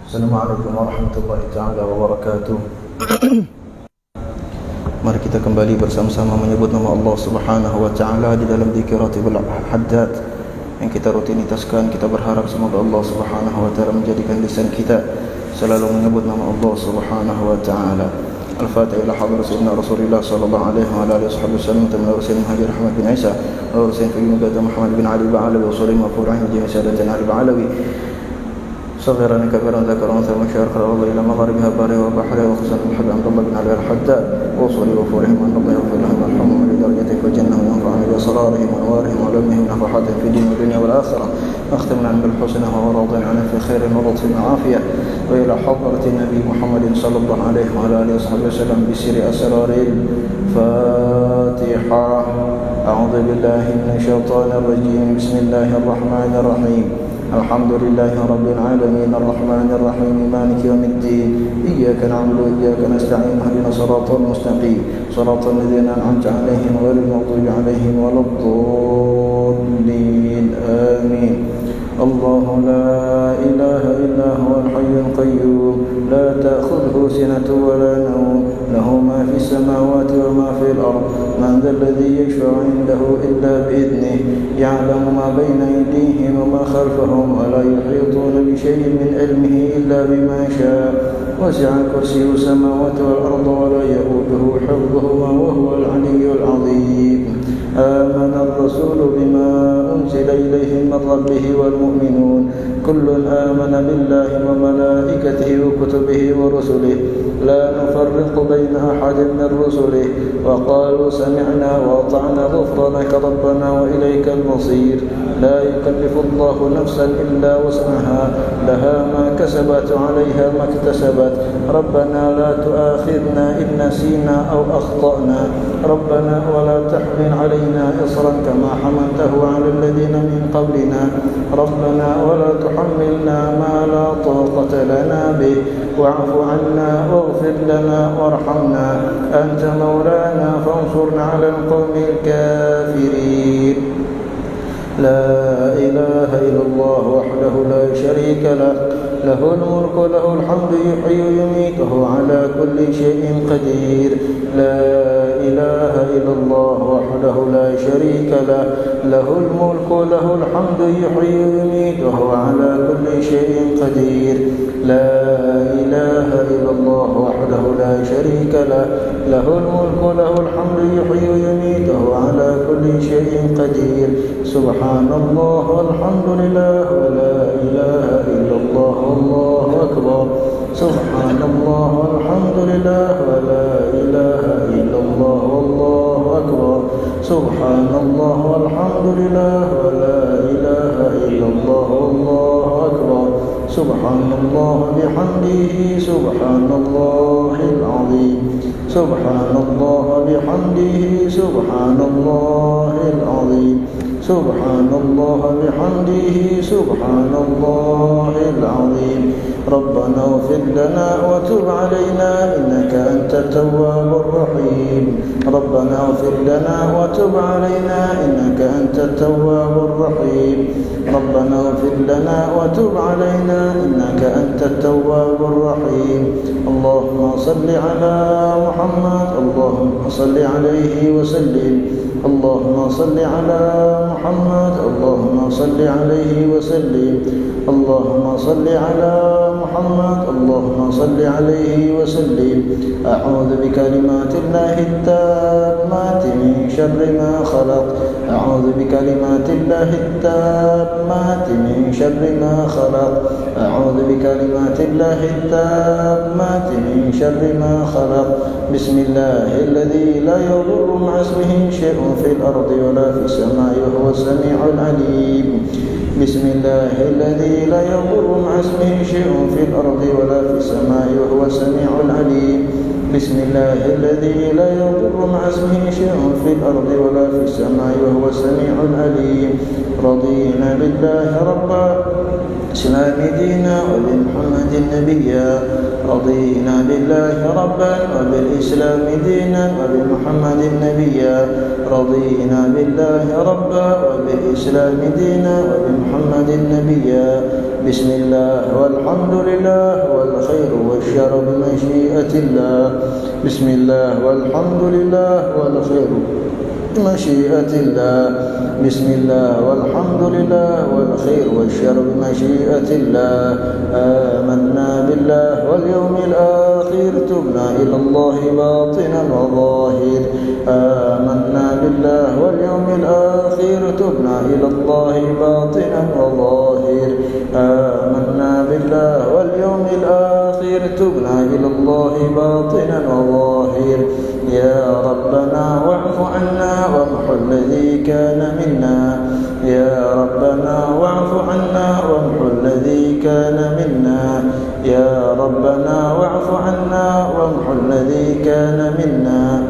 Assalamualaikum warahmatullahi ta'ala wabarakatuh. Mari kita kembali bersama-sama menyebut nama Allah subhanahu wa ta'ala di dalam dzikir ratibul haddad yang kita rutinitaskan. Kita berharap semoga Allah subhanahu wa ta'ala menjadikan lisan kita selalu menyebut nama Allah subhanahu wa ta'ala. Al-Fatihah ila hadrat sayyidina Rasulullah sallallahu alaihi wa alihi wasallam tamam rasul Muhammad Ahmad bin Isa wa rasul Muhammad Muhammad bin Ali Ba'alawi wa sallallahu alaihi wa jami'a sadatana al-Ba'alawi صغيرا كبيرا ذكرا انثى مشارق الارض الى مغاربها بارها وبحرها وخصوصا الحب عبد الله بن علي الحداد وصولي وفورهم ان الله يغفر لهم ويرحمهم ولدرجتك وجنه وينفعهم باسرارهم وانوارهم وعلومهم ونفحاتهم في الدين والدنيا والاخره واختم لنا بالحسنى وهو راض عنا في خير ولطف وعافيه والى حضره النبي محمد صلى الله عليه وعلى اله وصحبه وسلم بسر اسرار الفاتحه. اعوذ بالله من الشيطان الرجيم. بسم الله الرحمن الرحيم. الحمد لله رب العالمين الرحمن الرحيم مالك يوم الدين إياك نعبد وإياك نستعين اهدنا الصراط المستقيم صراط الذين أنعمت عليهم غير المغضوب عليهم ولا الضالين آمين. الله لا إله إلا هو الحي القيوم لا تأخذه سنة ولا نوم له ما في السماوات وما في الأرض من ذا الذي يشفع عنده إلا بإذنه يعلم ما بين أيديهم وما خلفهم ولا يحيطون بشيء من علمه إلا بما شاء وسع كرسيه السماوات والأرض ولا يؤوده حفظهما وهو العلي العظيم. آمن الرسول بما أنزل إليه من ربه والمؤمنون كل آمن بالله وملائكته وكتبه ورسله لا نفرق بين أحد من رسله وقالوا سمعنا وأطعنا غفرانك ربنا وإليك المصير. لا يكلف الله نفسا إلا وسعها لها ما كسبت وعليها ما اكتسبت ربنا لا تؤاخذنا إن نسينا أو أخطأنا ربنا ولا تحمل علينا إصرا كما حملته على الذين من قبلنا ربنا ولا تحملنا ما لا طاقة لنا به واعف عنا واغفر لنا وارحمنا أنت مولانا فانصرنا على القوم الكافرين. لا إله إلا الله وحده لا شريك له له الملك وله الحمد يحيي ويميت وهو على كل شيء قدير. لا إله إلا الله وحده لا شريك له له الملك وله الحمد يحيي ويميت وهو على كل شيء قدير. لا إله إلا الله وحده لا شريك له له الملك وله الحمد يحيي ويميت وهو على كل شيء قدير. سبحان الله والحمد لله ولا إله إلا الله والله أكبر. سبحان الله والحمد لله ولا إله إلا الله والله أكبر. سبحان الله والحمد لله ولا إله إلا الله والله أكبر. سبحان الله بحمده سبحان الله العظيم. سبحان الله بحمده سبحان الله العظيم. سبحان الله بحمده سبحان الله العظيم. ربنا اغفر لنا وتب علينا إنك أنت التواب الرحيم. ربنا اغفر لنا وتب علينا إنك أنت التواب الرحيم. ربنا اغفر لنا وتب علينا إنك أنت التواب الرحيم. اللهم صل على محمد اللهم صل عليه وسلم. اللهم صل على محمد اللهم صل عليه وسلم. اللهم صل على محمد اللهم صل عليه وسلم. أعوذ بكلمات الله التامات من شر ما خلق. أعوذ بكلمات الله التامات من شر ما خلق. أعوذ بكلمات الله التامات من شر ما خلق. بسم الله الذي لا يضر مع اسمه شيء في الأرض ولا في السماء وهو السميع العليم. بسم الله الذي لا يضر مع اسمه شيء في الأرض ولا في السماء وهو السميع العليم. بسم الله الذي لا يضر مع اسمه شيء في الأرض ولا في السماء وهو السميع العليم. رضينا بالله ربا الإسلام دينا وبمحمد نبيا رضينا بالله ربا وبالإسلام دينا وبمحمد نبيا رضينا بالله ربا وبالإسلام دينا وبمحمد نبيا بسم الله والحمد لله والخير والشر بمشيئة الله بسم الله والحمد لله والخير بمشيئة الله بسم الله والحمد لله والخير والشر بمشيئة الله آمنا بالله واليوم الآخر تبنا إلى الله باطنا وظاهر آمنا بالله واليوم الآخر تبنا إلى الله باطنا وظاهر آمنا بالله واليوم الآخر تبنا إلى الله باطنا وظاهر يا ربنا واعف عنا وامح الذي كان منا يا ربنا واعف عنا وامح الذي كان منا يا ربنا واعف عنا وامح الذي كان منا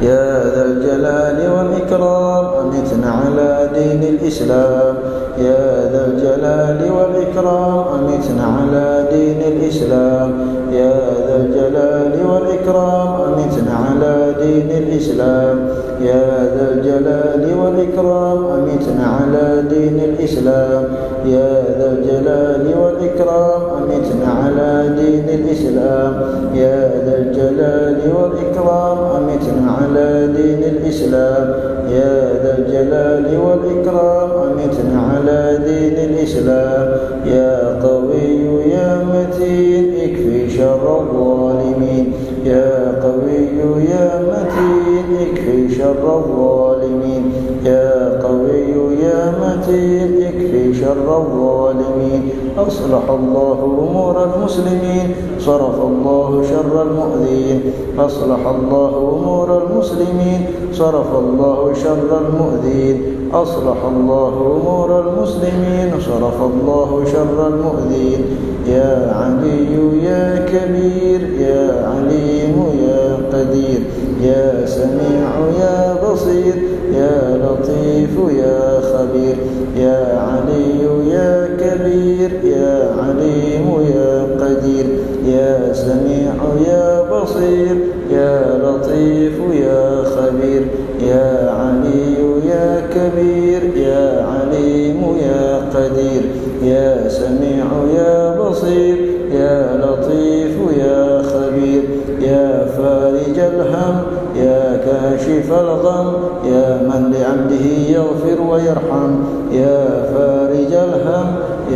يا ذا الجلال والإكرام أمتنا على دين الإسلام يا ذا الجلال والإكرام أمتنا على دين الإسلام يا ذا الجلال والإكرام أمتنا على دين الإسلام يا ذا الجلال والإكرام أمتنا على دين الإسلام يا ذا الجلال والإكرام أمتنا على دين الإسلام يا ذا الجلال والإكرام أمتنا على دين الإسلام يا ذا الجلال والإكرام أمتنا على دين الإسلام يا قوي يا متين اكفي شر الظالمين يا قوي يا متين اكفي شر الظالمين يا قوي يا متين اكفي شر الظالمين أصلح الله أمور المسلمين صرف الله شر المؤذين أصلح الله أمور المسلمين صرف الله شر المؤذين أصلح الله أمور المسلمين صرف الله شر المؤذين يا علي يا كبير يا عليم يا قدير يا سميع يا بصير يا لطيف يا خبير يا علي يا كبير يا عليم يا قدير يا سميع يا بصير يا لطيف يا خبير يا علي يا كبير يا عليم يا قدير يا سميع يا بصير يا لطيف يا خبير يا فارج الهم يا كاشف الغم يا من لعبده يغفر ويرحم يا فارج الهم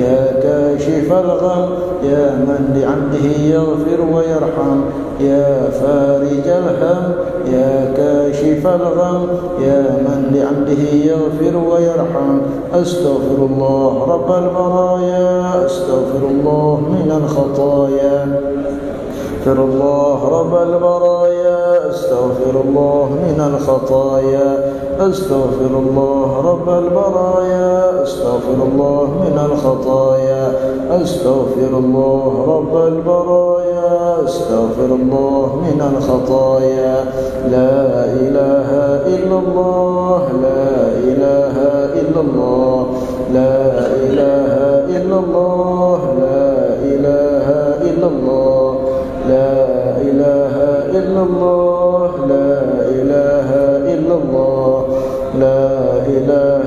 يا كاشف الغم يا من لعبده يغفر ويرحم يا فارج الهم يا كاشف الغم يا من لعبده يغفر ويرحم أستغفر الله رب البرايا أستغفر الله من الخطايا أستغفر الله رب البرايا أستغفر الله من الخطايا أستغفر الله رب البرايا أستغفر الله من الخطايا أستغفر الله رب البرايا أستغفر الله من الخطايا لا إله إلا الله لا إله إلا الله لا إله إلا الله لا إله إلا الله لا إله إلا الله لا إله إلا الله لا إله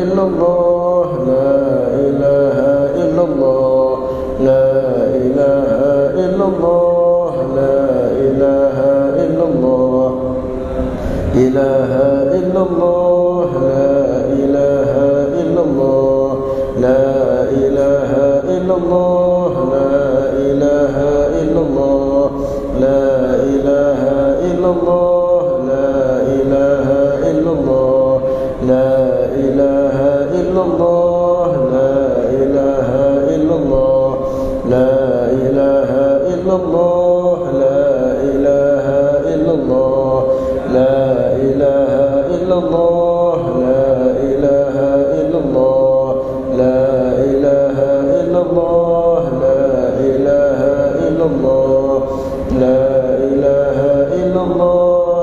إلا الله لا إله إلا الله لا إله إلا الله لا إله إلا الله إله إلا الله لا إله إلا الله لا إله إلا الله لا إله إلا الله لا إله إلا الله لا إله إلا الله لا إله إلا الله لا إله إلا الله لا إله إلا الله لا إله إلا الله لا إله إلا الله لا إله إلا الله لا إله إلا الله لا إله إلا الله لا إله إلا الله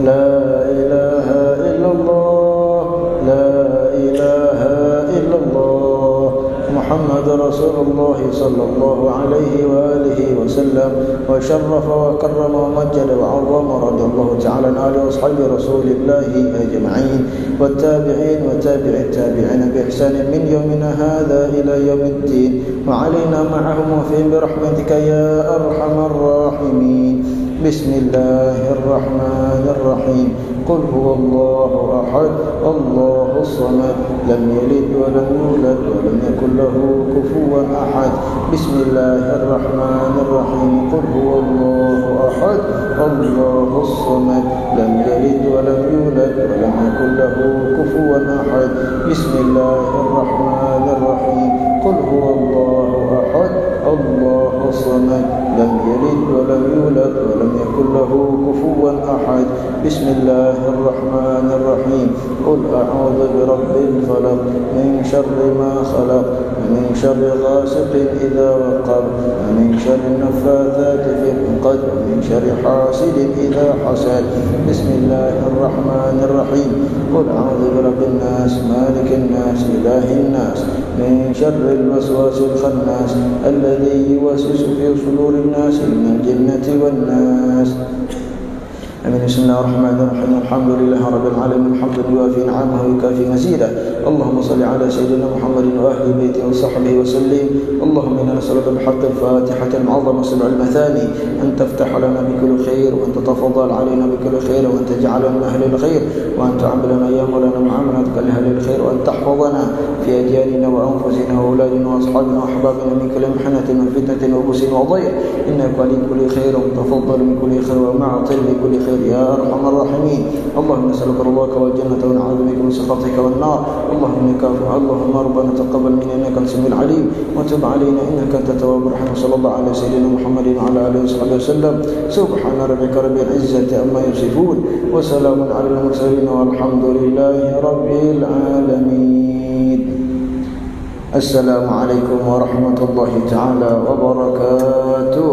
لا إله إلا الله لا إله إلا الله محمد رسول الله صلى الله عليه وآله وسلم وشرف وكرم ومجد وعظم رضي الله تعالى عن آله وأصحاب رسول الله أجمعين والتابعين وتابع التابعين بإحسان من يومنا هذا إلى يوم الدين وعلينا معهم وفيهم برحمتك يا أرحم الراحمين بسم الله الرحمن الرحيم قل هو الله أحد الله الصمد لم يلد ولم يولد ولم يكن له كفوا أحد بسم الله الرحمن الرحيم قل هو الله أحد الله الصمد لم يلد ولم يولد ولم يكن له كفوا أحد بسم الله الرحمن الرحيم قل هو الله أحد الله الصمد لم يلد ولم يولد ولم يكن له كفوا أحد بسم الله الرحمن الرحيم قل أعوذ برب الفلق من شر ما خلق ومن شر غاسق إذا وقب ومن شر النفاثات في العقد ومن شر حاسد إذا حسد بسم الله الرحمن الرحيم قل أعوذ برب الناس مالك الناس إله الناس من شر الوسواس الخناس الذي يوسوس في صدور الناس من الجنة والناس آمين. بسم الله الرحمن الرحيم الحمد لله رب العالمين الحمد يوافي نعمه ويكافي مزيدا اللهم صل على سيدنا محمد وأهل بيته وصحبه وسلم اللهم إنا نسألك بحق الفاتحة المعظمة سبع المثاني أن تفتح لنا بكل خير وأن تتفضل علينا بكل خير وأن تجعلنا من أهل الخير وأن تعاملنا يا مولانا معاملتك لأهل الخير وأن تحفظنا في أجيالنا وأنفسنا وأولادنا وأصحابنا وأحبابنا من كل محنة وفتنة وبؤس وضيق إنك ولي كل خير ومتفضل من كل خير ومعطل لكل خير يا أرحم الراحمين اللهم نسألك رضاك والجنة ونعوذ بك من سخطك والنار اللهم إنك عفو اللهم ربنا تقبل منا إنك أنت السميع العليم وتب علينا إنك أنت التواب الرحيم صلى الله على سيدنا محمد وعلى آله وصحبه وسلم سبحان ربك رب العزة عما يصفون وسلام على المرسلين والحمد لله رب العالمين السلام عليكم ورحمة الله تعالى وبركاته.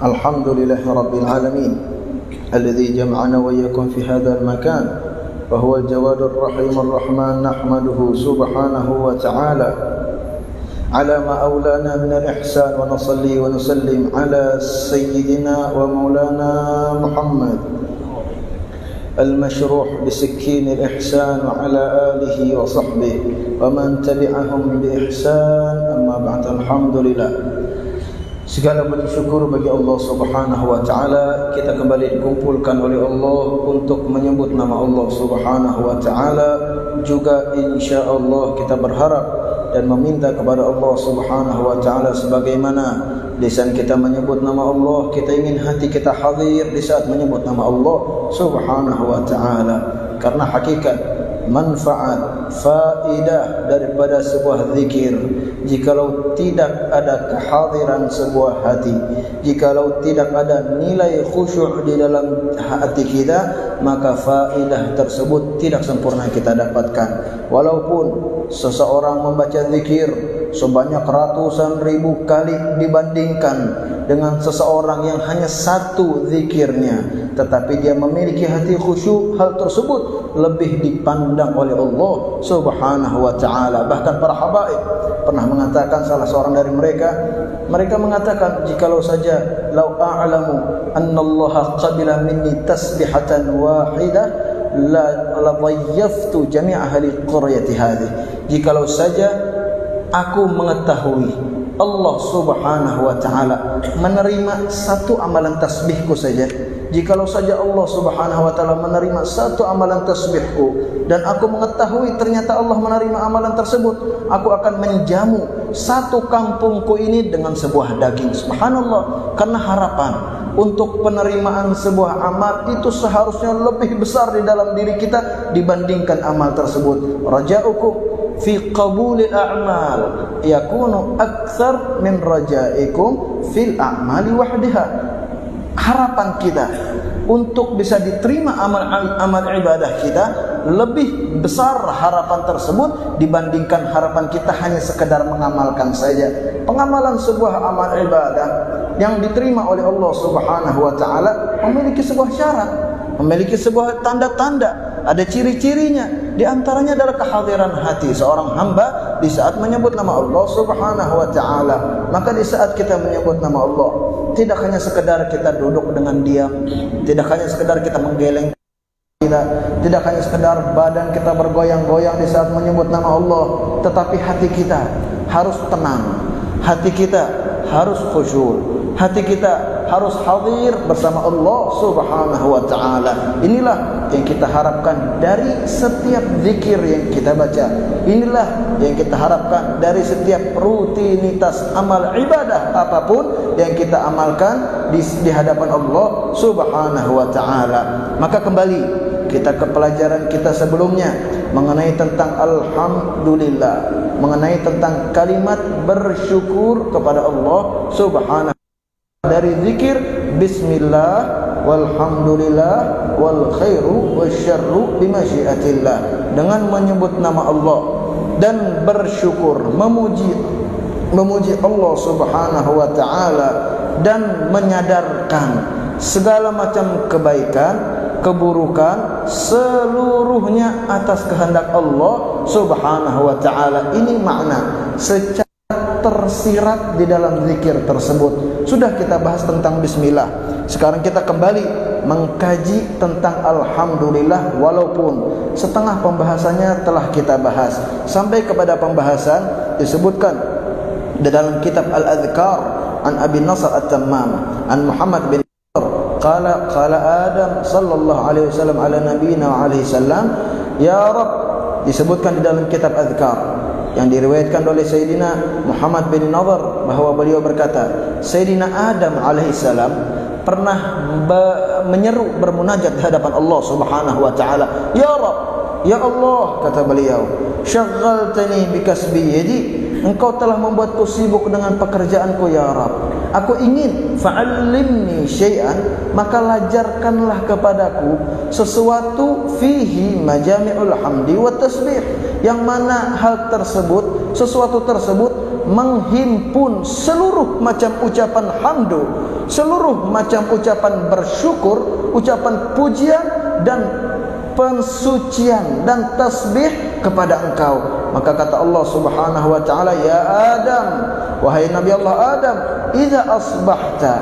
الحمد لله رب العالمين الذي جمعنا وإياكم في هذا المكان وهو الجواد الرحيم الرحمن نحمده سبحانه وتعالى على ما أولانا من الإحسان ونصلي ونسلم على سيدنا ومولانا محمد المشروح بسكين الإحسان وعلى آله وصحبه ومن تبعهم بإحسان أما بعد الحمد لله. Segala puji syukur bagi Allah Subhanahu wa taala. Kita kembali dikumpulkan oleh Allah untuk menyebut nama Allah Subhanahu wa taala. Juga insyaallah kita berharap dan meminta kepada Allah Subhanahu wa taala sebagaimana lisan kita menyebut nama Allah, kita ingin hati kita hadir di saat menyebut nama Allah Subhanahu wa taala. Karena hakikat manfaat, faidah daripada sebuah zikir, jikalau tidak ada kehadiran sebuah hati, jikalau tidak ada nilai khusyuk di dalam hati kita, maka faidah tersebut tidak sempurna kita dapatkan. Walaupun seseorang membaca zikir sebanyak ratusan ribu kali dibandingkan dengan seseorang yang hanya satu zikirnya, tetapi dia memiliki hati khusyuk, hal tersebut lebih dipandang oleh Allah Subhanahu wa taala. Bahkan para habaib pernah mengatakan, salah seorang dari mereka mengatakan, jikalau saja lau a'lamu annallaha qabila minni tasbihatan wahidah la dhayyaftu jami' ahli qaryati hadhihi. Jikalau saja aku mengetahui Allah Subhanahu wa taala menerima satu amalan tasbihku saja, jikalau saja Allah Subhanahu wa taala menerima satu amalan tasbihku dan aku mengetahui ternyata Allah menerima amalan tersebut, aku akan menjamu satu kampungku ini dengan sebuah daging. Subhanallah, karena harapan untuk penerimaan sebuah amal itu seharusnya lebih besar di dalam diri kita dibandingkan amal tersebut. Raja'ukum fi qabulil a'mal yakunu akthar min rajaikum fil a'mali wahdiha. Harapan kita untuk bisa diterima amal ibadah kita, lebih besar harapan tersebut dibandingkan harapan kita hanya sekedar mengamalkan saja. Pengamalan sebuah amal ibadah yang diterima oleh Allah Subhanahu wa taala memiliki sebuah syarat, memiliki sebuah tanda-tanda, ada ciri-cirinya. Di antaranya adalah kehadiran hati seorang hamba di saat menyebut nama Allah Subhanahu wa taala. Maka di saat kita menyebut nama Allah, tidak hanya sekedar kita duduk dengan diam, tidak hanya sekedar kita menggeleng, tidak hanya sekedar badan kita bergoyang-goyang di saat menyebut nama Allah, tetapi hati kita harus tenang, hati kita harus khusyuk, hati kita harus hadir bersama Allah Subhanahu wa taala. Inilah yang kita harapkan dari setiap zikir yang kita baca. Inilah yang kita harapkan dari setiap rutinitas amal ibadah apapun yang kita amalkan di hadapan Allah Subhanahu wa taala. Maka kembali kita ke pelajaran kita sebelumnya mengenai tentang alhamdulillah, mengenai tentang kalimat bersyukur kepada Allah Subhanahu. Dari zikir bismillah walhamdulillah wal khairu wasyarru bimasyiatillah, dengan menyebut nama Allah dan bersyukur, memuji Allah Subhanahu wa taala dan menyadarkan segala macam kebaikan, keburukan seluruhnya atas kehendak Allah Subhanahu wa taala. Ini makna secara tersirat di dalam zikir tersebut. Sudah kita bahas tentang bismillah. Sekarang kita kembali mengkaji tentang alhamdulillah, walaupun setengah pembahasannya telah kita bahas sampai kepada pembahasan disebutkan di dalam kitab Al-Adhkar an Abi Nasr At-Tammam an Muhammad bin qala Adam sallallahu alaihi wasallam ala nabiyina wa alaihi salam, ya Rabb, disebutkan di dalam kitab Adhkar yang diriwayatkan oleh Sayyidina Muhammad bin Nadhr bahawa beliau berkata, Sayyidina Adam alaihissalam pernah menyeru, bermunajat di hadapan Allah Subhanahu wa taala, ya Rabb, ya Allah, kata beliau, syaghaltani bikasbi yadi, engkau telah membuatku sibuk dengan pekerjaanku ya Rabb. Aku ingin fa'allimni syai'an, maka lajarkanlah kepadaku sesuatu fihi majami'ul hamdi wa tasbih, yang mana hal tersebut, sesuatu tersebut menghimpun seluruh macam ucapan hamdu, seluruh macam ucapan bersyukur, ucapan pujian dan pensucian dan tasbih kepada engkau. Maka kata Allah Subhanahu wa taala, ya Adam, wahai Nabi Allah Adam, idza asbahta,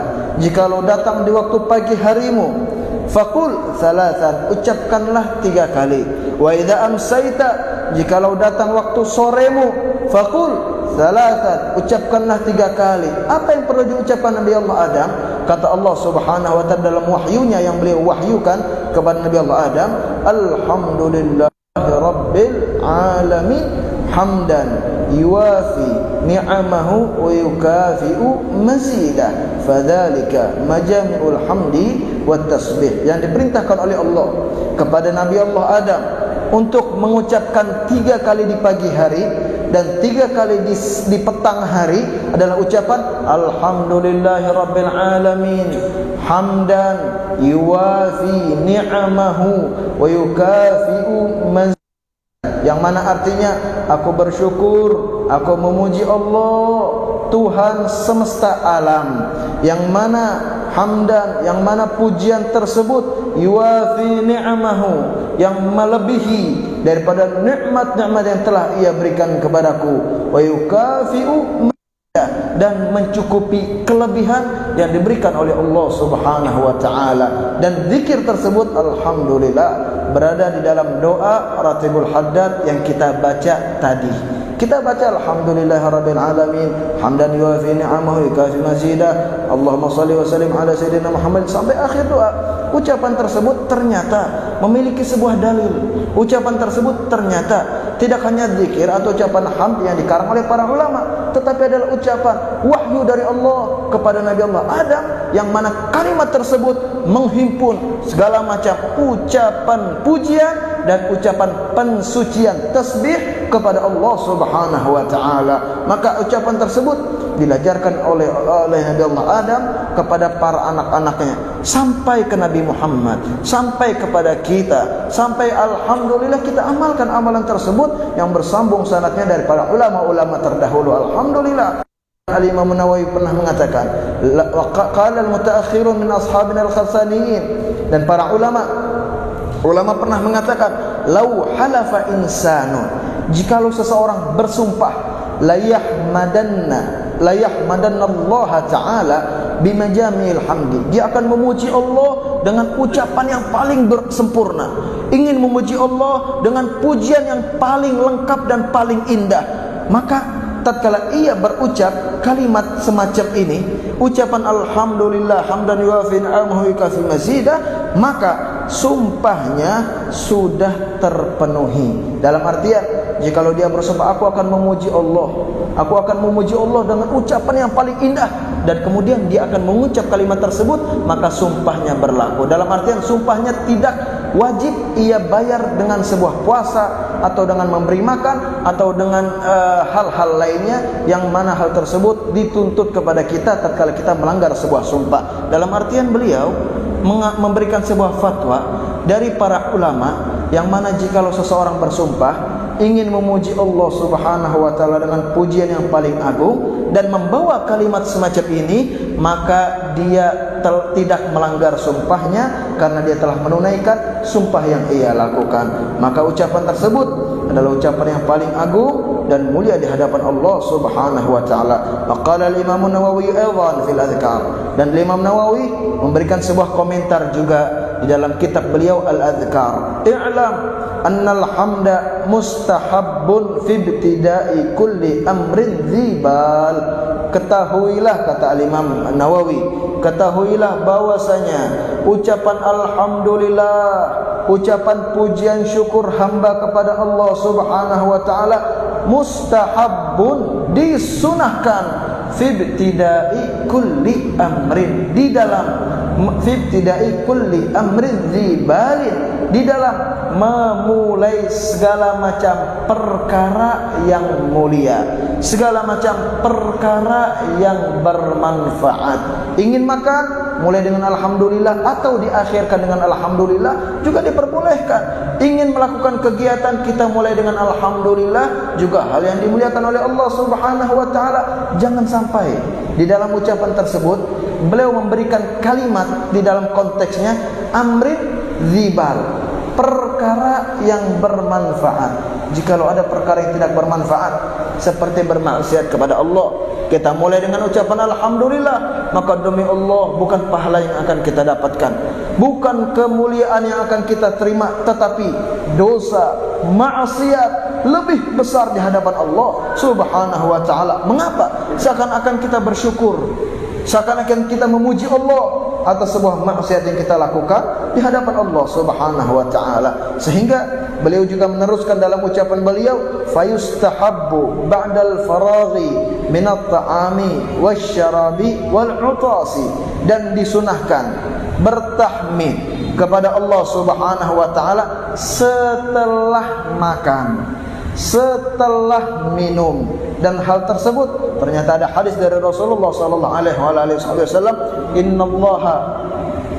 jikalau datang di waktu pagi harimu, faqul thalathan, ucapkanlah 3 kali. Wa idza amsayta, jikalau datang waktu soremu, faqul thalathan, ucapkanlah 3 kali. Apa yang perlu diucapkan Nabi Allah Adam? Kata Allah Subhanahu wa taala dalam wahyunya yang beliau wahyukan kepada Nabi Allah Adam, alhamdulillah rabbil alamin hamdan yuwafi ni'amahu wa yukafi'u mazidah, fadzalika majami'ul hamdi wat tasbih. Yang diperintahkan oleh Allah kepada Nabi Allah Adam untuk mengucapkan 3 kali di pagi hari dan 3 kali di petang hari adalah ucapan alhamdulillahirabbil alamin hamdan yuwafi ni'amahu wa yukafi'u mazidah, yang mana artinya aku bersyukur, aku memuji Allah Tuhan semesta alam, yang mana hamdan, yang mana pujian tersebut yuwafi ni'amahu, yang melebihi daripada nikmat-nikmat yang telah ia berikan kepadaku, wa yukafi'u, dan mencukupi kelebihan yang diberikan oleh Allah Subhanahu wa taala. Dan zikir tersebut alhamdulillah berada di dalam doa Ratibul Haddad yang kita baca tadi. Kita baca alhamdulillahirabbil alamin hamdan yuwafi ni'amahu yukafi mazidah, Allahumma shalli wa sallim ala sayyidina Muhammad sampai akhir doa. Ucapan tersebut ternyata memiliki sebuah dalil. Ucapan tersebut ternyata tidak hanya zikir atau ucapan hamd yang dikarang oleh para ulama, tetapi adalah ucapan wahyu dari Allah kepada Nabi Allah Adam, yang mana kalimat tersebut menghimpun segala macam ucapan pujian dan ucapan pensucian tasbih kepada Allah Subhanahu wa taala. Maka ucapan tersebut diajarkan oleh Nabi Allah Adam kepada para anak-anaknya sampai ke Nabi Muhammad, sampai kepada kita, sampai alhamdulillah kita amalkan amalan tersebut yang bersambung sanadnya dari para ulama-ulama terdahulu. Alhamdulillah. Al-Imam Nawawi pernah mengatakan, qala al-mutaakhirun min ashabina al-kharsaniyin, dan para ulama pernah mengatakan, lau halafa insanun, jikalau seseorang bersumpah, la yahmadanna Allah taala bimajami'il hamdi, dia akan memuji Allah dengan ucapan yang paling sempurna, ingin memuji Allah dengan pujian yang paling lengkap dan paling indah. Maka tatkala ia berucap kalimat semacam ini, ucapan alhamdulillah hamdan yuafi ni'amahu yukafi mazidah, maka sumpahnya sudah terpenuhi. Dalam artian, jikalau dia bersumpah, aku akan memuji Allah, aku akan memuji Allah dengan ucapan yang paling indah, dan kemudian dia akan mengucap kalimat tersebut, maka sumpahnya berlaku. Dalam artian, sumpahnya tidak wajib ia bayar dengan sebuah puasa, atau dengan memberi makan, atau dengan hal-hal lainnya yang mana hal tersebut dituntut kepada kita tatkala kita melanggar sebuah sumpah. Dalam artian, beliau memberikan sebuah fatwa dari para ulama yang mana jikalau seseorang bersumpah ingin memuji Allah Subhanahu wa taala dengan pujian yang paling agung dan membawa kalimat semacam ini, maka dia tidak melanggar sumpahnya karena dia telah menunaikan sumpah yang ia lakukan. Maka ucapan tersebut adalah ucapan yang paling agung dan mulia di hadapan Allah Subhanahu wa taala. Maqala al-Imam Nawawi aidan fil adhkar, dan Imam Nawawi memberikan sebuah komentar juga di dalam kitab beliau Al-Adhkar. I'lam annal hamda mustahabbun fi ibtida'i kulli amrin dzibal. Ketahuilah, kata Imam Nawawi, ketahuilah bahwasanya ucapan alhamdulillah, ucapan pujian syukur hamba kepada Allah Subhanahu wa taala mustahabbun, disunahkan, fi ibtida'i kulli amrin, di dalam fi ibtida'i kulli amrin dzibalin, di dalam memulai segala macam perkara yang mulia, segala macam perkara yang bermanfaat. Ingin makan, mulai dengan alhamdulillah atau diakhirkan dengan alhamdulillah juga diperbolehkan. Ingin melakukan kegiatan, kita mulai dengan alhamdulillah, juga hal yang dimuliakan oleh Allah Subhanahu wa taala. Jangan sampai di dalam ucapan tersebut beliau memberikan kalimat di dalam konteksnya amrin dzibal, perkara yang bermanfaat. Jikalau ada perkara yang tidak bermanfaat seperti bermaksiat kepada Allah, kita mulai dengan ucapan alhamdulillah, maka demi Allah bukan pahala yang akan kita dapatkan, bukan kemuliaan yang akan kita terima, tetapi dosa, maksiat lebih besar di hadapan Allah Subhanahu wa taala. Mengapa? Seakan-akan kita bersyukur, seakan-akan kita memuji Allah atas sebuah maksiat yang kita lakukan di hadapan Allah Subhanahu wa taala. Sehingga beliau juga meneruskan dalam ucapan beliau, fayustahabbu ba'dal faraghi minat ta'ami wasyarabi wal utasi, dan disunahkan bertahmid kepada Allah Subhanahu wa taala setelah makan, setelah minum. Dan hal tersebut ternyata ada hadis dari Rasulullah sallallahu alaihi wasallam, innallaha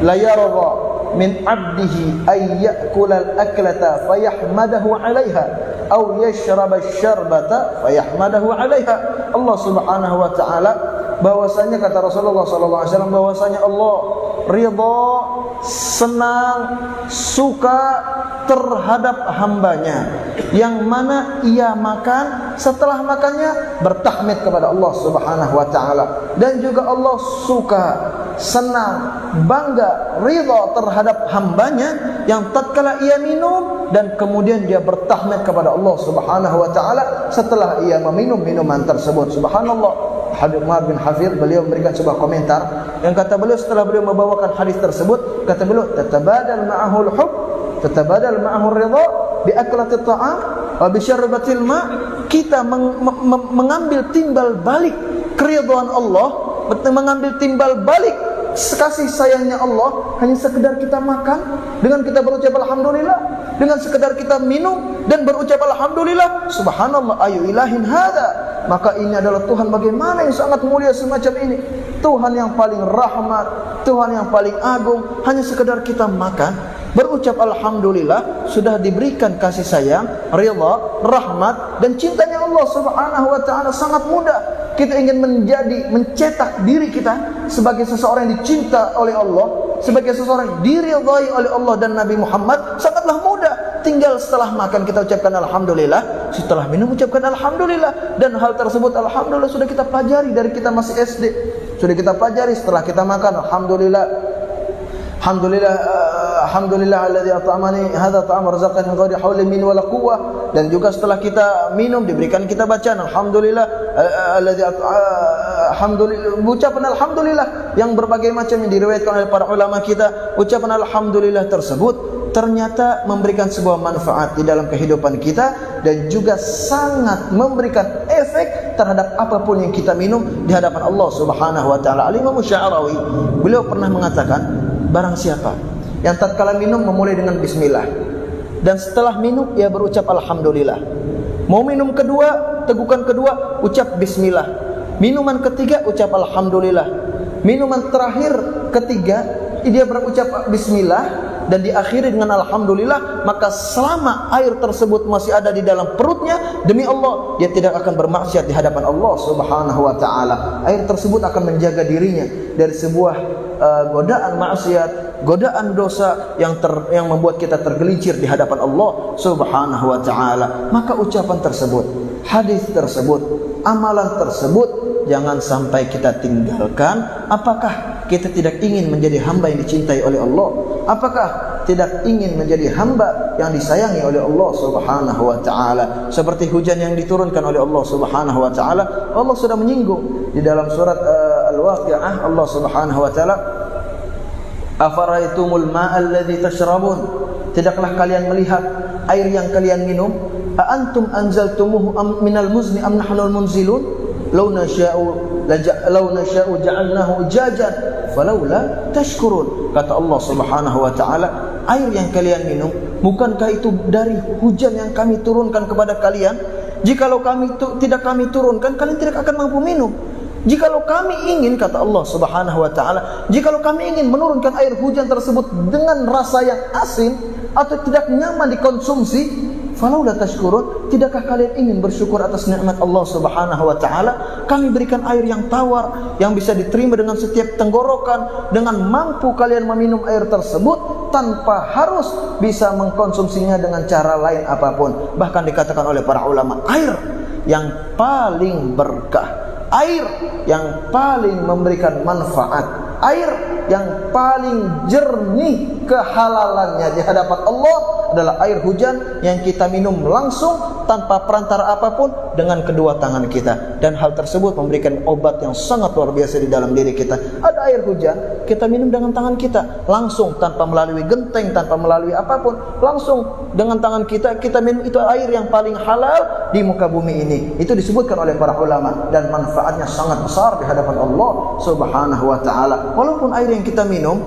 la yarda min 'abdihi ay ya'kula al-aklata fayahmadahu 'alayha aw yashraba asy-syarbata fayahmadahu 'alayha. Allah Subhanahu wa taala, bahwasanya kata Rasulullah sallallahu alaihi wasallam, bahwasanya Allah ridha, senang, suka terhadap hambanya yang mana ia makan, setelah makannya bertahmid kepada Allah Subhanahu wa taala, dan juga Allah suka, senang, bangga, ridha terhadap hambanya yang tatkala ia minum dan kemudian dia bertahmid kepada Allah Subhanahu wa taala setelah ia meminum minuman tersebut. Subhanallah. Hadits Umar bin Hafidh, beliau memberikan sebuah komentar yang kata beliau setelah beliau membawakan hadis tersebut, kata beliau, tatabadal ma'ahul hub, tatabadal ma'ahul ridha bi aklati ta'am wa bi syarbatil ma'. Kita mengambil timbal balik keridhaan Allah, mengambil timbal balik kasih sayangnya Allah hanya sekedar kita makan dengan kita berucap alhamdulillah. dengan sekedar kita minum dan berucap alhamdulillah, subhanallah ayu ilahin hada, maka ini adalah Tuhan bagaimana yang sangat mulia semacam ini, Tuhan yang paling rahmat, Tuhan yang paling agung. Hanya sekedar kita makan, berucap alhamdulillah, sudah diberikan kasih sayang, ridha, rahmat dan cintanya Allah Subhanahu wa taala. Sangat mudah. Kita ingin mencetak diri kita sebagai seseorang yang dicinta oleh Allah, sebagai seseorang yang diridhai oleh Allah dan Nabi Muhammad, sangatlah mudah. Tinggal setelah makan kita ucapkan alhamdulillah, setelah minum ucapkan alhamdulillah, dan hal tersebut alhamdulillah sudah kita pelajari dari kita masih SD. Sudah kita pelajari setelah kita makan, alhamdulillah, alhamdulillah alladzi at'amani hadza ta'am razaqani min ghairi haulin minni wala quwwah. Dan juga setelah kita minum diberikan kita bacaan alhamdulillah alladzi alhamdulillah, ucapan alhamdulillah yang berbagai macam yang diriwayatkan oleh para ulama kita. Ucapan alhamdulillah tersebut ternyata memberikan sebuah manfaat di dalam kehidupan kita dan juga sangat memberikan efek terhadap apapun yang kita minum di hadapan Allah Subhanahu wa taala. Al-Imam Sya'rawi beliau pernah mengatakan, barang siapa yang tatkala minum memulai dengan bismillah dan setelah minum ia berucap alhamdulillah, mau minum kedua, tegukan kedua ucap bismillah, minuman ketiga ucap alhamdulillah, minuman terakhir ketiga dia berucap bismillah dan diakhiri dengan alhamdulillah, maka selama air tersebut masih ada di dalam perutnya, demi Allah dia tidak akan bermaksiat di hadapan Allah Subhanahu wa taala. Air tersebut akan menjaga dirinya dari sebuah godaan maksiat, godaan dosa yang membuat kita tergelincir di hadapan Allah Subhanahu wa taala. Maka ucapan tersebut, hadis tersebut, amalan tersebut jangan sampai kita tinggalkan. Apakah kita tidak ingin menjadi hamba yang dicintai oleh Allah? Apakah tidak ingin menjadi hamba yang disayangi oleh Allah Subhanahu wa taala? Seperti hujan yang diturunkan oleh Allah Subhanahu wa taala, Allah sudah menyinggung di dalam surat Al-Waqi'ah. Allah Subhanahu wa taala, afara'aitumul ma'a alladzi tashrabun, tidaklah kalian melihat air yang kalian minum? A antum anzaltumuhu minal muzni am nahnul munzilun? Law nasha'u ja'alnahu ujajan falaula tashkurun. Kata Allah Subhanahu wa taala, air yang kalian minum, bukankah itu dari hujan yang kami turunkan kepada kalian? Jikalau tidak kami turunkan, kalian tidak akan mampu minum. Jikalau kami ingin, kata Allah Subhanahu wa taala, jikalau kami ingin menurunkan air hujan tersebut dengan rasa yang asin atau tidak nyaman dikonsumsi, falaula tashkurun, tidakkah kalian ingin bersyukur atas nikmat Allah Subhanahu wa taala? Kami berikan air yang tawar, yang bisa diterima dengan setiap tenggorokan, dengan mampu kalian meminum air tersebut tanpa harus bisa mengkonsumsinya dengan cara lain apapun. Bahkan dikatakan oleh para ulama, air yang paling berkah, air yang paling memberikan manfaat, air yang paling jernih kehalalannya di hadapan Allah adalah air hujan yang kita minum langsung tanpa perantara apapun dengan kedua tangan kita. Dan hal tersebut memberikan obat yang sangat luar biasa di dalam diri kita. Ada air hujan kita minum dengan tangan kita langsung, tanpa melalui genteng, tanpa melalui apapun, langsung dengan tangan kita minum. Itu air yang paling halal di muka bumi ini. Itu disebutkan oleh para ulama dan manfaatnya sangat besar di hadapan Allah Subhanahu wa taala. Walaupun air yang kita minum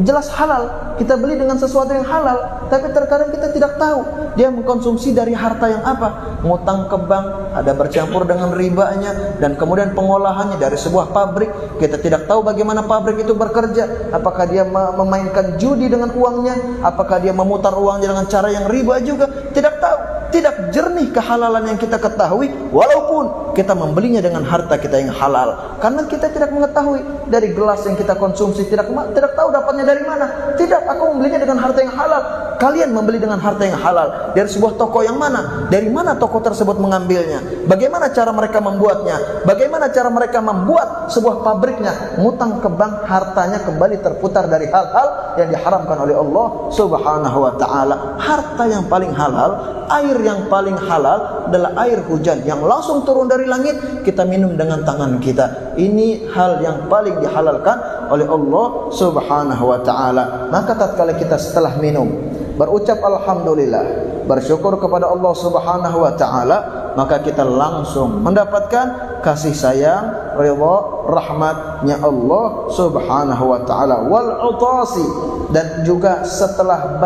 jelas halal, kita beli dengan sesuatu yang halal, tapi terkadang kita tidak tahu dia mengkonsumsi dari harta yang apa. Ngutang ke bank, ada bercampur dengan ribanya, dan kemudian pengolahannya dari sebuah pabrik. Kita tidak tahu bagaimana pabrik itu bekerja. Apakah dia memainkan judi dengan uangnya, apakah dia memutar uangnya dengan cara yang riba juga, tidak tahu. Tidak jernih kehalalan yang kita ketahui, walaupun kita membelinya dengan harta kita yang halal. Karena kita tidak mengetahui dari gelas yang kita konsumsi, tidak tahu dapatnya dari mana. Tidak, aku membelinya dengan harta yang halal. Kalian membeli dengan harta yang halal dari sebuah toko yang mana? Dari mana toko tersebut mengambilnya? Bagaimana cara mereka membuatnya? Bagaimana cara mereka membuat sebuah pabriknya? Ngutang ke bank, hartanya kembali terputar dari hal-hal yang diharamkan oleh Allah Subhanahu wa taala. Harta yang paling halal, air yang paling halal adalah air hujan yang langsung turun dari langit, kita minum dengan tangan kita. Ini hal yang paling dihalalkan oleh Allah Subhanahu wa taala. Maka tatkala kita setelah minum berucap alhamdulillah, bersyukur kepada Allah Subhanahu wa taala, maka kita langsung mendapatkan kasih sayang, ridha, rahmatnya Allah Subhanahu wa taala. Wal utasi, dan juga setelah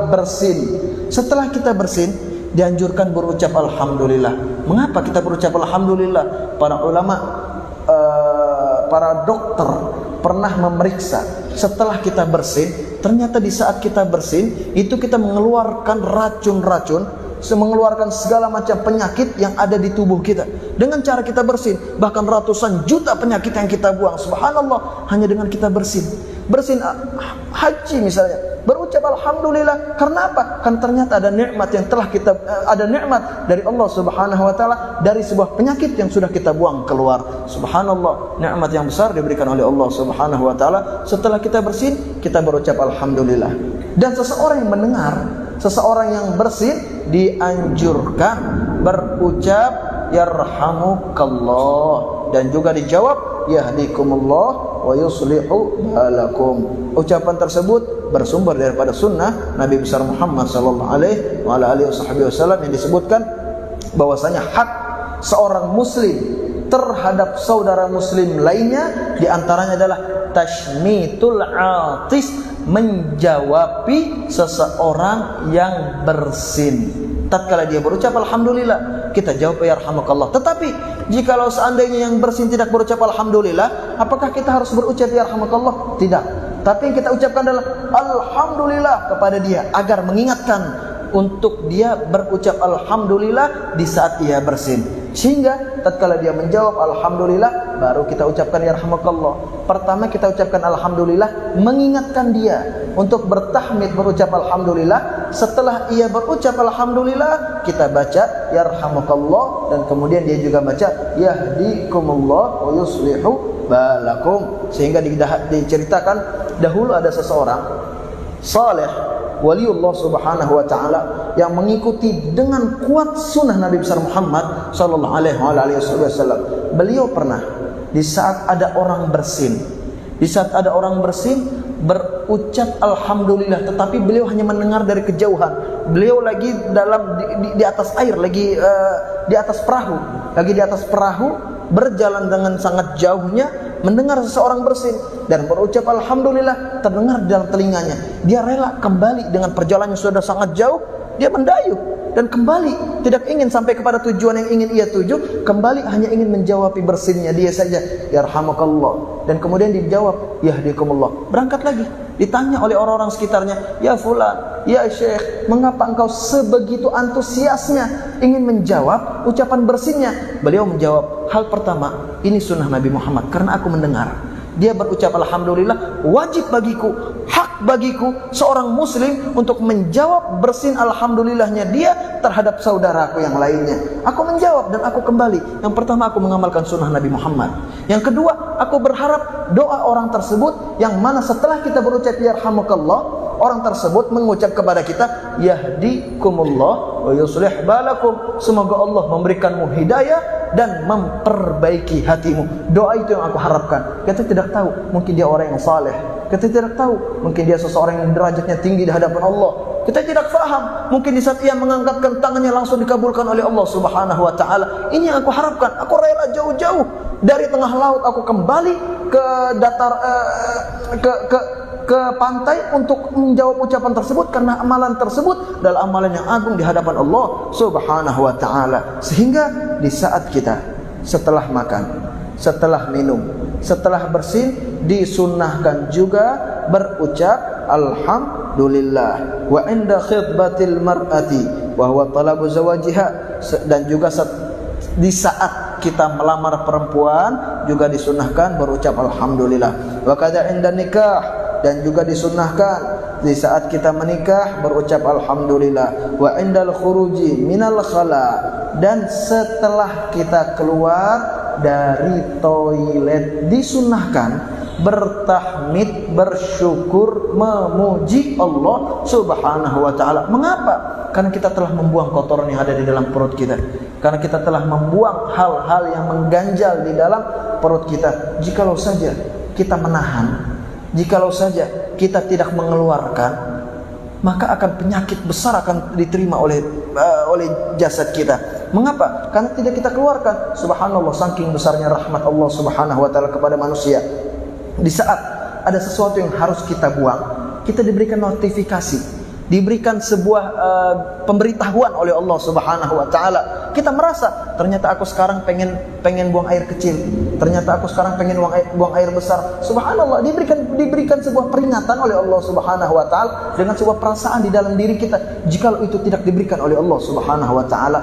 bersin, setelah kita bersin dianjurkan berucap alhamdulillah. Mengapa kita berucap alhamdulillah? Para ulama, para dokter pernah memeriksa setelah kita bersin, ternyata di saat kita bersin itu kita mengeluarkan racun-racun, mengeluarkan segala macam penyakit yang ada di tubuh kita dengan cara kita bersin. Bahkan ratusan juta penyakit yang kita buang, subhanallah, hanya dengan kita bersin haji misalnya, berucap alhamdulillah. Karena apa? Kan ternyata ada nikmat yang telah kita ada nikmat dari Allah Subhanahu wa taala dari sebuah penyakit yang sudah kita buang keluar. Subhanallah, nikmat yang besar diberikan oleh Allah Subhanahu wa taala. Setelah kita bersin, kita berucap alhamdulillah. Dan seseorang yang mendengar, seseorang yang bersin dianjurkan berucap yarhamukallah, dan juga dijawab yahdikumullah wa yuslihu balakum. Ucapan tersebut bersumber daripada sunnah Nabi besar Muhammad sallallahu alaihi wasallam yang disebutkan bahwasanya hak seorang muslim terhadap saudara muslim lainnya diantaranya adalah tashmitul atis, menjawabi seseorang yang bersin. Tatkala dia berucap alhamdulillah, kita jawab yarhamukallah. Tetapi jikalau seandainya yang bersin tidak berucap alhamdulillah, apakah kita harus berucap yarhamukallah? Tidak. Tapi yang kita ucapkan adalah alhamdulillah kepada dia agar mengingatkan untuk dia berucap alhamdulillah di saat ia bersin. Sehingga tatkala dia menjawab alhamdulillah, baru kita ucapkan yarhamukallah. Pertama kita ucapkan alhamdulillah, mengingatkan dia untuk bertahmid, berucap alhamdulillah. Setelah ia berucap alhamdulillah, kita baca yarhamukallah, dan kemudian dia juga baca yahdikumullah wa yuslihu balakum. Sehingga diceritakan dahulu ada seseorang saleh, waliullah subhanahu wa ta'ala, yang mengikuti dengan kuat sunnah Nabi besar Muhammad sallallahu alaihi wasallam. Beliau pernah di saat ada orang bersin, berucap alhamdulillah, tetapi beliau hanya mendengar dari kejauhan. Beliau lagi di atas air, lagi di atas perahu, berjalan dengan sangat jauhnya, mendengar seseorang bersin dan berucap alhamdulillah terdengar di dalam telinganya. Dia rela kembali dengan perjalanan yang sudah sangat jauh, dia mendayung dan kembali, tidak ingin sampai kepada tujuan yang ingin ia tuju, kembali hanya ingin menjawab bersinnya dia saja, yarhamukallah, dan kemudian dijawab yahdikumullah. Berangkat lagi, ditanya oleh orang-orang sekitarnya, ya fulan, ya syekh, mengapa engkau sebegitu antusiasnya ingin menjawab ucapan bersinnya? Beliau menjawab, hal pertama, ini sunnah Nabi Muhammad, karena aku mendengar dia berucap alhamdulillah, wajib bagiku, hak bagiku seorang muslim untuk menjawab bersin alhamdulillahnya dia terhadap saudaraku yang lainnya. Aku menjawab dan aku kembali. Yang pertama, aku mengamalkan sunnah Nabi Muhammad. Yang kedua, aku berharap doa orang tersebut yang mana setelah kita berucap yarhamukallah, orang tersebut mengucap kepada kita yahdikumullah wa yuslih balakum, semoga Allah memberikanmu hidayah dan memperbaiki hatimu. Doa itu yang aku harapkan. Kita tidak tahu, mungkin dia orang yang saleh. Kita tidak tahu, mungkin dia seseorang yang derajatnya tinggi di hadapan Allah. Kita tidak faham, mungkin di saat ia mengangkatkan tangannya langsung dikabulkan oleh Allah Subhanahu wa taala. Ini yang aku harapkan. Aku rela jauh-jauh dari tengah laut, aku kembali ke datar ke pantai untuk menjawab ucapan tersebut, karena amalan tersebut adalah amalan yang agung di hadapan Allah Subhanahu wa taala. Sehingga di saat kita setelah makan, setelah minum, setelah bersin, disunnahkan juga berucap alhamdulillah. Wa inda khitbatil mar'ati wa huwa talabu zawajiha, dan juga di saat kita melamar perempuan juga disunnahkan berucap alhamdulillah. Wa kadza inda nikah, dan juga disunnahkan di saat kita menikah berucap alhamdulillah. Wa indal khuruji minal khala, dan setelah kita keluar dari toilet disunnahkan bertahmid, bersyukur, memuji Allah Subhanahu wa taala. Mengapa? Karena kita telah membuang kotoran yang ada di dalam perut kita. Karena kita telah membuang hal-hal yang mengganjal di dalam perut kita. Jikalau saja kita menahan, jikalau saja kita tidak mengeluarkan, maka akan penyakit besar akan diterima oleh jasad kita. Mengapa? Karena tidak kita keluarkan. Subhanallah, saking besarnya rahmat Allah Subhanahu wa taala kepada manusia. Di saat ada sesuatu yang harus kita buang, kita diberikan notifikasi, diberikan sebuah pemberitahuan oleh Allah Subhanahu wa taala. Kita merasa ternyata aku sekarang pengen buang air kecil, ternyata aku sekarang pengen buang air besar. Subhanallah, diberikan sebuah peringatan oleh Allah Subhanahu wa taala dengan sebuah perasaan di dalam diri kita. Jikalau itu tidak diberikan oleh Allah Subhanahu wa taala,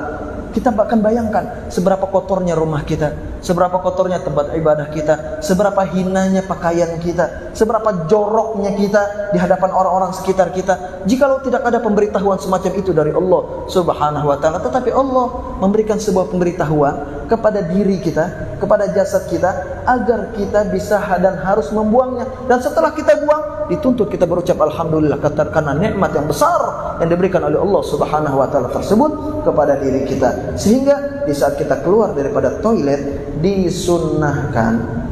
kita bahkan bayangkan seberapa kotornya rumah kita, seberapa kotornya tempat ibadah kita, seberapa hinanya pakaian kita, seberapa joroknya kita di hadapan orang-orang sekitar kita, jikalau tidak ada pemberitahuan semacam itu dari Allah Subhanahu wa taala. Tetapi Allah memberikan sebuah pemberitahuan kepada diri kita, kepada jasad kita, agar kita bisa dan harus membuangnya. Dan setelah kita buang, dituntut kita berucap alhamdulillah karena nikmat yang besar yang diberikan oleh Allah Subhanahu wa taala tersebut kepada diri kita. Sehingga di saat kita keluar daripada toilet, disunnahkan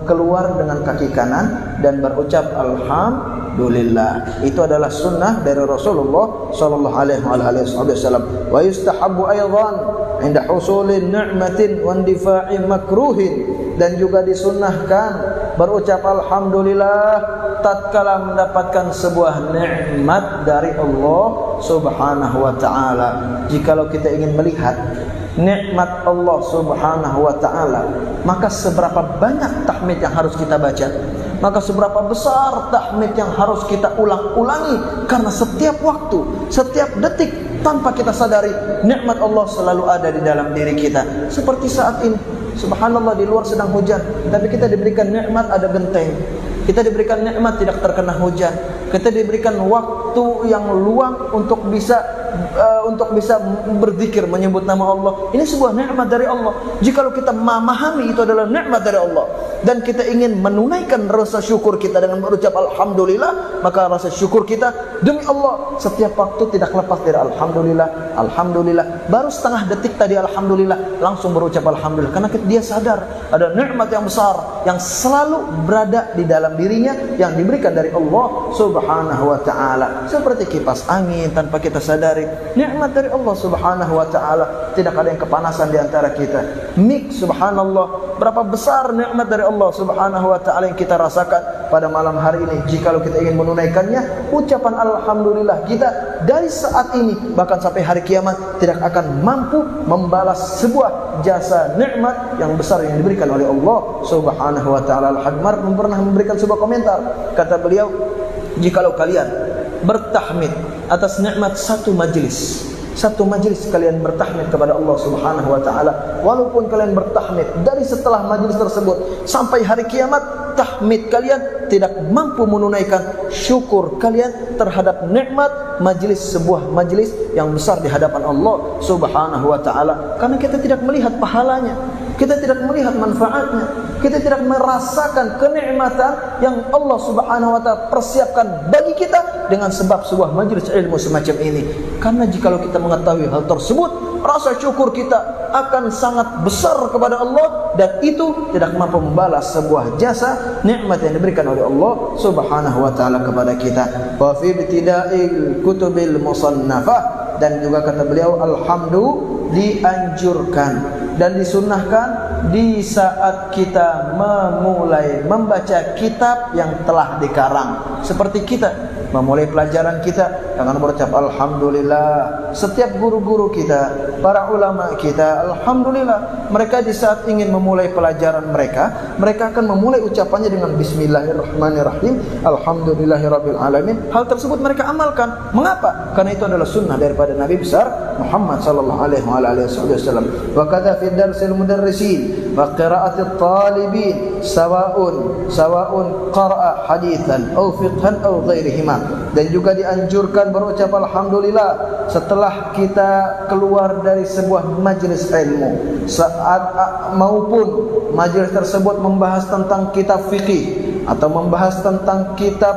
keluar dengan kaki kanan dan berucap alhamdulillah. Itu adalah sunnah dari Rasulullah sallallahu alaihi wasallam. Wa yustahabbu aidan 'inda husulin ni'matin wa indifa'i makruhin, dan juga disunnahkan berucap alhamdulillah tatkala mendapatkan sebuah nikmat dari Allah Subhanahu wa taala. Jikalau kita ingin melihat nikmat Allah Subhanahu wa taala, maka seberapa banyak tahmid yang harus kita baca, maka seberapa besar tahmid yang harus kita ulang-ulangi, karena setiap waktu, setiap detik tanpa kita sadari nikmat Allah selalu ada di dalam diri kita. Seperti saat ini, subhanallah, di luar sedang hujan, tapi kita diberikan nikmat ada genteng. Kita diberikan nikmat tidak terkena hujan. Kita diberikan waktu yang luang untuk bisa berzikir, menyebut nama Allah. Ini sebuah nikmat dari Allah. Jikalau kita memahami itu adalah nikmat dari Allah, dan kita ingin menunaikan rasa syukur kita dengan berucap alhamdulillah, maka rasa syukur kita demi Allah setiap waktu tidak lepas dari alhamdulillah. Alhamdulillah. Baru setengah detik tadi alhamdulillah, langsung berucap alhamdulillah, karena dia sadar ada nikmat yang besar yang selalu berada di dalam dirinya yang diberikan dari Allah Subhanahu wa taala. Seperti kipas angin tanpa kita sadari, nikmat dari Allah Subhanahu wa taala. Tidak ada yang kepanasan di antara kita. Mik, subhanallah, berapa besar nikmat dari Allah Subhanahu wa taala yang kita rasakan pada malam hari ini. Jikalau kita ingin menunaikannya, ucapan alhamdulillah kita dari saat ini bahkan sampai hari kiamat tidak akan mampu membalas sebuah jasa nikmat yang besar yang diberikan oleh Allah Subhanahu wa taala. Al-Hadmar pernah memberikan sebuah komentar. Kata beliau, jikalau kalian bertahmid atas nikmat satu majlis kalian bertahmid kepada Allah Subhanahu wa taala, walaupun kalian bertahmid dari setelah majlis tersebut sampai hari kiamat, tahmid kalian tidak mampu menunaikan syukur kalian terhadap nikmat sebuah majlis yang besar di hadapan Allah Subhanahu wa taala. Karena kita tidak melihat pahalanya, kita tidak melihat manfaatnya, kita tidak merasakan kenikmatan yang Allah Subhanahu wa taala persiapkan bagi kita dengan sebab sebuah majlis ilmu semacam ini. Karena jikalau kita mengetahui hal tersebut, rasa syukur kita akan sangat besar kepada Allah, dan itu tidak mampu membalas sebuah jasa nikmat yang diberikan oleh Allah Subhanahu wa taala kepada kita. Wa fi ibtida'il kutubil musannafah, dan juga kata beliau alhamdulillah dianjurkan dan disunnahkan di saat kita memulai membaca kitab yang telah dikarang. Seperti kita memulai pelajaran kita dengan berucap alhamdulillah. Setiap guru-guru kita, para ulama kita, alhamdulillah, mereka di saat ingin memulai pelajaran mereka akan memulai ucapannya dengan bismillahirrahmanirrahim, alhamdulillahirabbil alamin. Hal tersebut mereka amalkan. Mengapa? Karena itu adalah sunnah daripada Nabi besar Muhammad sallallahu alaihi wasallam. Wa kadza fi darsil mudarrisin wa qira'atit talibin sawa'un qara'a haditsan aw fiqhan aw ghairihima. Dan juga dianjurkan berucap alhamdulillah setelah kita keluar dari sebuah majlis ilmu, saat maupun majlis tersebut membahas tentang kitab fikih atau membahas tentang kitab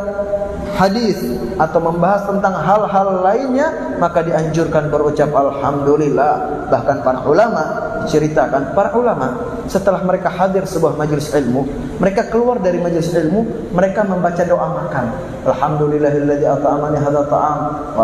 hadis atau membahas tentang hal-hal lainnya, maka dianjurkan berucap alhamdulillah. Bahkan para ulama diceritakan, para ulama setelah mereka hadir sebuah majelis ilmu, mereka keluar dari majelis ilmu, mereka membaca doa makan. Alhamdulillahilladzi at'amani hadza ta'am wa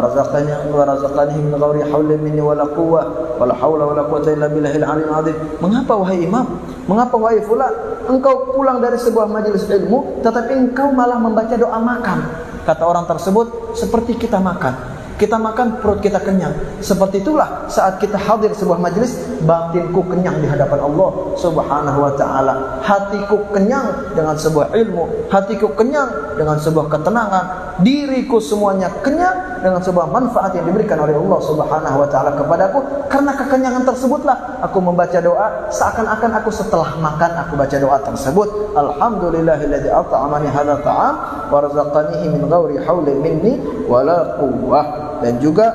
razaqani min ghairi haulin minni wala quwwah wala haula wala quwwata illa billahil aliyyil azim. Mengapa wahai imam? Mengapa wahai fulan? Engkau pulang dari sebuah majelis ilmu tetapi engkau malah membaca doa makan. Kata orang tersebut, seperti kita makan. Kita makan, perut kita kenyang. Seperti itulah saat kita hadir sebuah majelis, batinku kenyang di hadapan Allah Subhanahu wa ta'ala. Hatiku kenyang dengan sebuah ilmu, hatiku kenyang dengan sebuah ketenangan, diriku semuanya kenyang dengan sebuah manfaat yang diberikan oleh Allah Subhanahu wa ta'ala kepadaku. Karena kekenyangan tersebutlah aku membaca doa, seakan-akan aku setelah makan aku baca doa tersebut. Alhamdulillahilladzi at'amani hadza ta'am wa razaqanihi min ghairi haulin minni wala quwwah. Dan juga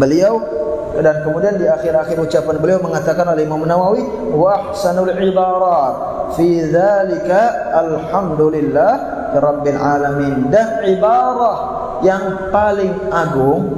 beliau, dan kemudian di akhir-akhir ucapan beliau mengatakan oleh Imam Nawawi, wa ahsanul ibarat fi dzalika alhamdulillah rabbil alamin. Dan ibarah yang paling agung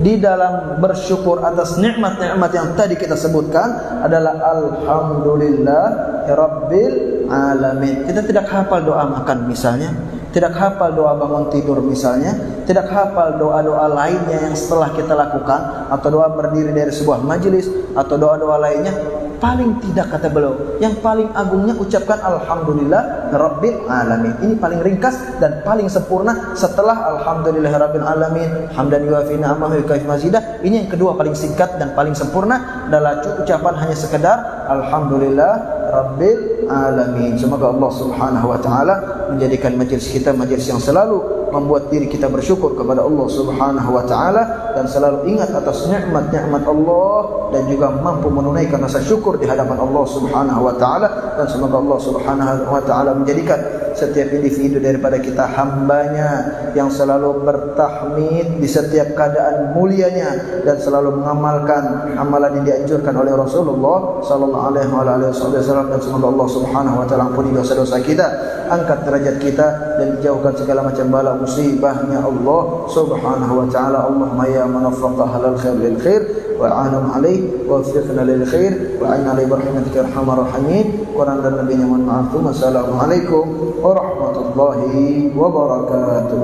di dalam bersyukur atas nikmat-nikmat yang tadi kita sebutkan adalah alhamdulillah rabbil alamin. Kita tidak hafal doa makan misalnya, tidak hafal doa bangun tidur misalnya, tidak hafal doa-doa lainnya yang setelah kita lakukan, atau doa berdiri dari sebuah majelis, atau doa-doa lainnya. Paling tidak, kata beliau, yang paling agungnya ucapkan alhamdulillah rabbil alamin. Ini paling ringkas dan paling sempurna setelah alhamdulillah rabbil alamin hamdan yuafi ni'amahu wa yukafi mazidah. Ini yang kedua paling singkat dan paling sempurna adalah ucapan hanya sekedar alhamdulillah rabbil alamin. Semoga Allah Subhanahu wa taala menjadikan majelis kita majelis yang selalu membuat diri kita bersyukur kepada Allah Subhanahu wa taala dan selalu ingat atas nikmat-nikmat Allah, dan juga mampu menunaikan rasa syukur di hadapan Allah Subhanahu wa taala. Dan semoga Allah Subhanahu wa taala menjadikan setiap individu daripada kita hambanya yang selalu bertahmid di setiap keadaan mulianya, dan selalu mengamalkan amalan yang dianjurkan oleh Rasulullah sallallahu alaihi wasallam. Dan semoga Allah Subhanahu wa taala ampuni dosa-dosa kita, angkat derajat kita, dan jauhkan segala macam bala musibahnya Allah Subhanahu wa taala. Allahumma ya manaffaqa halal khair lil khair wa anam alaih wa waffiqna lil khair wa a'inna li birahmatika arhamar rahimin. Quran dan Nabi Muhammad ma'akum. Assalamualaikum warahmatullahi wabarakatuh.